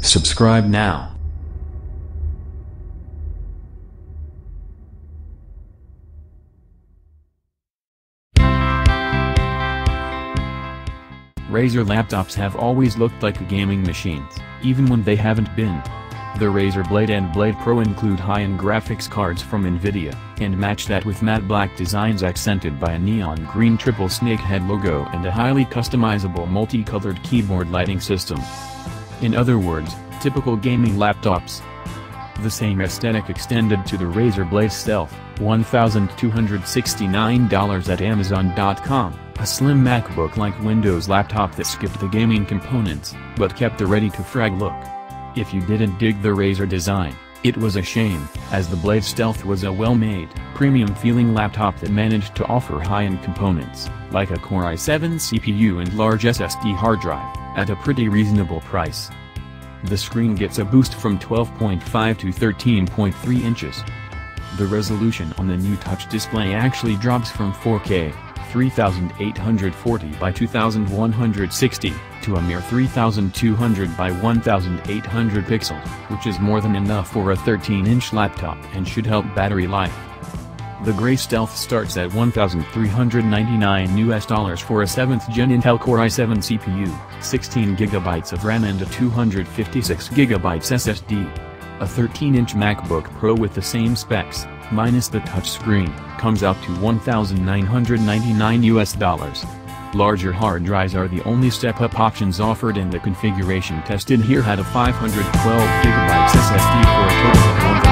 Subscribe now. Razer laptops have always looked like gaming machines, even when they haven't been. The Razer Blade and Blade Pro include high-end graphics cards from Nvidia, and match that with matte black designs accented by a neon green triple snakehead logo and a highly customizable multicolored keyboard lighting system. In other words, typical gaming laptops. The same aesthetic extended to the Razer Blade Stealth, $1,269 at Amazon.com, a slim MacBook-like Windows laptop that skipped the gaming components, but kept the ready-to-frag look. If you didn't dig the Razer design, it was a shame, as the Blade Stealth was a well-made, premium-feeling laptop that managed to offer high-end components, like a Core i7 CPU and large SSD hard drive, at a pretty reasonable price. The screen gets a boost from 12.5 to 13.3 inches. The resolution on the new touch display actually drops from 4K, 3840 by 2160, to a mere 3200 by 1800 pixels, which is more than enough for a 13-inch laptop and should help battery life. The Gray Stealth starts at $1,399 for a 7th Gen Intel Core i7 CPU, 16GB of RAM and a 256GB SSD. A 13-inch MacBook Pro with the same specs, minus the touchscreen, comes out to $1,999. Larger hard drives are the only step-up options offered, and the configuration tested here had a 512GB SSD for a total of